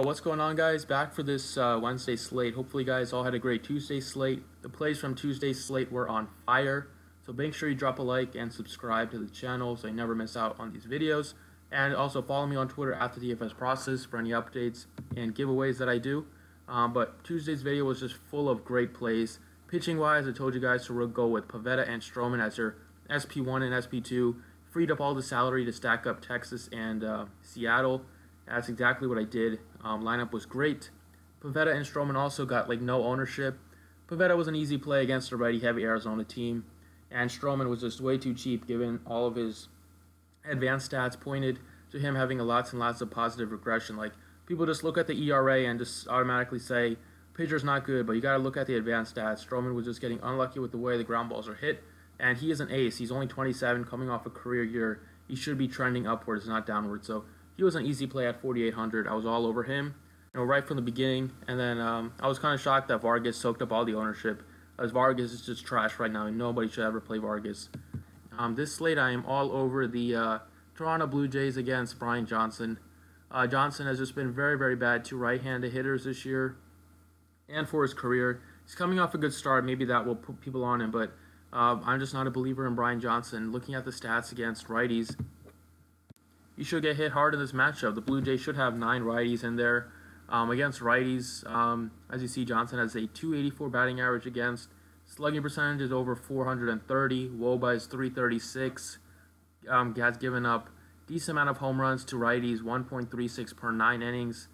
What's going on, guys? Back for this Wednesday slate. Hopefully you guys all had a great Tuesday slate. The plays from Tuesday's slate were on fire, so make sure you drop a like and subscribe to the channel so you never miss out on these videos. And also follow me on Twitter at the DFS Process for any updates and giveaways that I do. But Tuesday's video was just full of great plays. Pitching wise, I told you guys to go with Pivetta and Stroman as your SP1 and SP2. Freed up all the salary to stack up Texas and Seattle. That's exactly what I did. Lineup was great. Pivetta and Stroman also got no ownership. Pivetta was an easy play against a righty-heavy Arizona team, and Stroman was just way too cheap given all of his advanced stats pointed to him having lots and lots of positive regression. People just look at the ERA and just automatically say, pitcher's not good, but you got to look at the advanced stats. Stroman was just getting unlucky with the way the ground balls are hit, and he is an ace. He's only 27, coming off a career year. He should be trending upwards, not downwards. So he was an easy play at 4,800. I was all over him, right from the beginning. And then I was kind of shocked that Vargas soaked up all the ownership, as Vargas is just trash right now, and nobody should ever play Vargas. This slate, I am all over the Toronto Blue Jays against Brian Johnson. Johnson has just been very, very bad to right-handed hitters this year and for his career. He's coming off a good start. Maybe that will put people on him, but I'm just not a believer in Brian Johnson. Looking at the stats against righties, you should get hit hard in this matchup. The Blue Jays should have 9 righties in there. Against righties, as you see, Johnson has a 284 batting average against. Slugging percentage is over 430. WOBA is 336. Has given up decent amount of home runs to righties, 1.36 per 9 innings.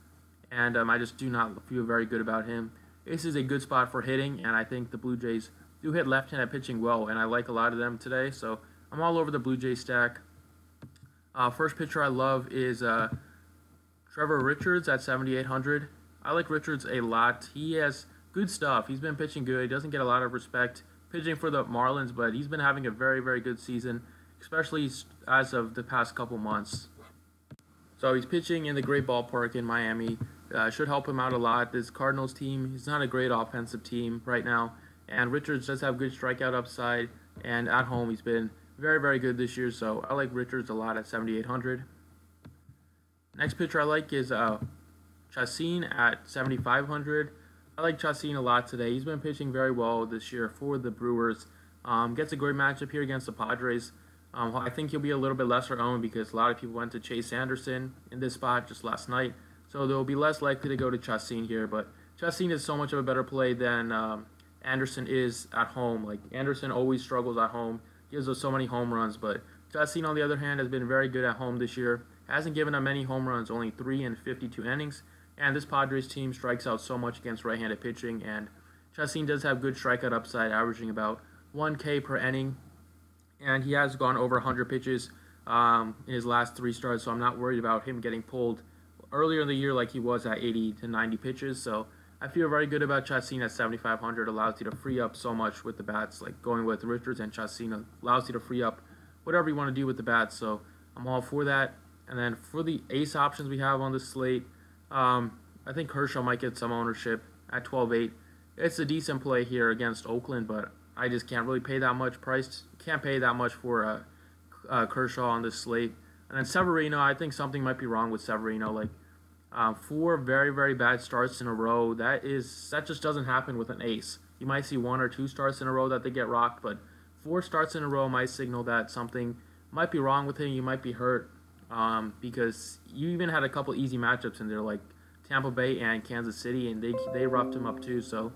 And I just do not feel very good about him. This is a good spot for hitting, and I think the Blue Jays do hit left-handed pitching well, and I like a lot of them today. So I'm all over the Blue Jays stack. First pitcher I love is Trevor Richards at 7,800. I like Richards a lot. He has good stuff. He's been pitching good. He doesn't get a lot of respect pitching for the Marlins, but he's been having a very, very good season, especially as of the past couple months. So he's pitching in the great ballpark in Miami. Should help him out a lot. This Cardinals team is not a great offensive team right now, and Richards does have good strikeout upside, and at home he's been very, very good this year, so I like Richards a lot at 7,800. Next pitcher I like is Chacin at 7,500. I like Chacin a lot today. He's been pitching very well this year for the Brewers. Gets a great matchup here against the Padres. I think he'll be a little bit lesser owned because a lot of people went to Chase Anderson in this spot just last night, so they'll be less likely to go to Chacin here. But Chacin is so much of a better play than Anderson is at home. Anderson always struggles at home. Gives us so many home runs, but Chacin, on the other hand, has been very good at home this year. Hasn't given up many home runs, only 3 in 52 innings. And this Padres team strikes out so much against right-handed pitching, and Chacin does have good strikeout upside, averaging about 1K per inning. And he has gone over 100 pitches in his last 3 starts, so I'm not worried about him getting pulled earlier in the year like he was at 80 to 90 pitches. So I feel very good about Chacin at 7,500. Allows you to free up so much with the bats. Going with Richards and Chacin allows you to free up whatever you want to do with the bats. So I'm all for that. And then for the ace options we have on the slate, I think Kershaw might get some ownership at 12.8. It's a decent play here against Oakland, but I just can't really pay that much price. Can't pay that much for Kershaw on this slate. And then Severino, I think something might be wrong with Severino. 4 very, very bad starts in a row. That just doesn't happen with an ace. You might see 1 or 2 starts in a row that they get rocked, but 4 starts in a row might signal that something might be wrong with him. You might be hurt because you even had a couple easy matchups in there, like Tampa Bay and Kansas City, and they roughed him up too. So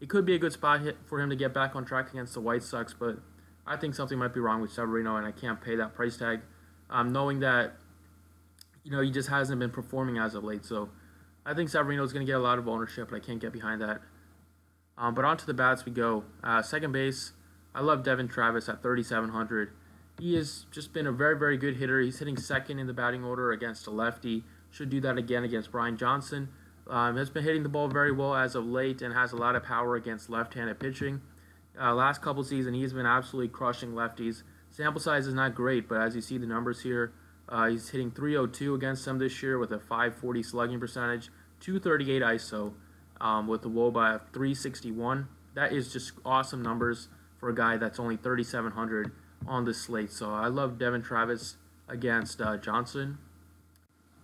it could be a good spot hit for him to get back on track against the White Sox, but I think something might be wrong with Severino, and I can't pay that price tag, knowing that he just hasn't been performing as of late. So I think Severino is going to get a lot of ownership, but I can't get behind that. But on to the bats we go. Second base, I love Devin Travis at 3,700. He has just been a very, very good hitter. He's hitting second in the batting order against a lefty. Should do that again against Brian Johnson. Has been hitting the ball very well as of late and has a lot of power against left-handed pitching. Last couple seasons, he's been absolutely crushing lefties. Sample size is not great, but as you see the numbers here, he's hitting 302 against them this year with a 540 slugging percentage, 238 ISO with a WOBA of 361. That is just awesome numbers for a guy that's only 3,700 on this slate. So I love Devin Travis against Johnson.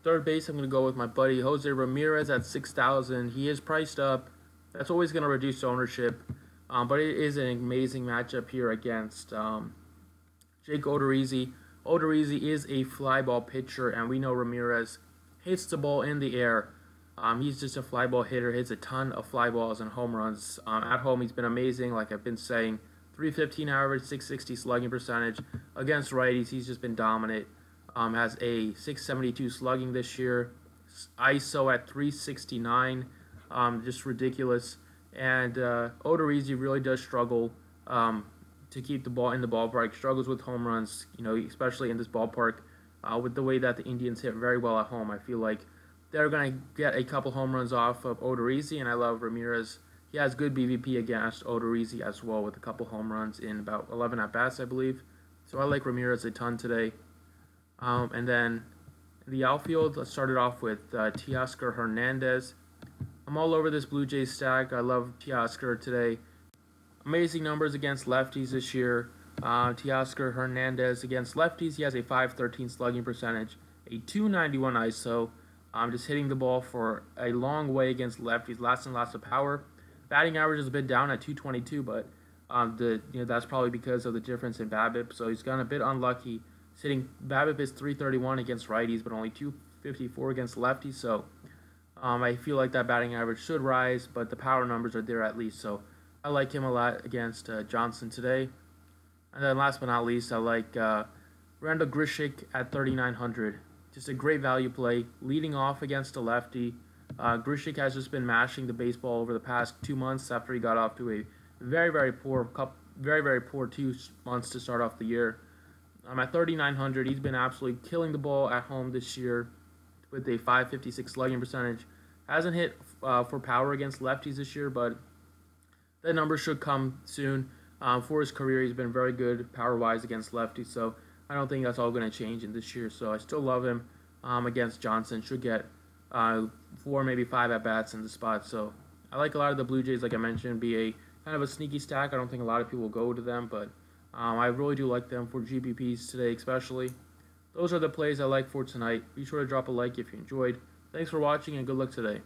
Third base, I'm going to go with my buddy Jose Ramirez at 6,000. He is priced up. That's always going to reduce ownership. But it is an amazing matchup here against Jake Odorizzi. Odorizzi is a fly ball pitcher, and we know Ramirez hits the ball in the air. He's just a fly ball hitter, hits a ton of fly balls and home runs. At home, he's been amazing, like I've been saying. 315 average, 660 slugging percentage. Against righties, he's just been dominant. Has a 672 slugging this year. ISO at 369, just ridiculous. And Odorizzi really does struggle to keep the ball in the ballpark. Struggles with home runs, especially in this ballpark. With the way that the Indians hit very well at home, I feel like they're going to get a couple home runs off of Odorizzi, and I love Ramirez. He has good BVP against Odorizzi as well, with a couple home runs in about 11 at-bats, I believe. So I like Ramirez a ton today. And then the outfield, let's start it off with Teoscar Hernandez. I'm all over this Blue Jays stack. I love Teoscar today. Amazing numbers against lefties this year. Teoscar Hernandez against lefties, he has a 513 slugging percentage, a 291 ISO. Just hitting the ball for a long way against lefties, lots and lots of power. Batting average is a bit down at 222, but that's probably because of the difference in BABIP. So he's gotten a bit unlucky. BABIP is 331 against righties, but only 254 against lefties. So I feel like that batting average should rise, but the power numbers are there at least. So I like him a lot against Johnson today. And then last but not least, I like Randal Grichuk at 3,900. Just a great value play, leading off against a lefty. Grichuk has just been mashing the baseball over the past 2 months after he got off to a very poor 2 months to start off the year. At 3,900, he's been absolutely killing the ball at home this year with a 556 slugging percentage. Hasn't hit for power against lefties this year, but that number should come soon. For his career, he's been very good power-wise against lefties, so I don't think that's all going to change in this year. So I still love him against Johnson. Should get 4, maybe 5 at-bats in the spot. So I like a lot of the Blue Jays, like I mentioned, be a kind of a sneaky stack. I don't think a lot of people will go to them, but I really do like them for GPPs today especially. Those are the plays I like for tonight. Be sure to drop a like if you enjoyed. Thanks for watching, and good luck today.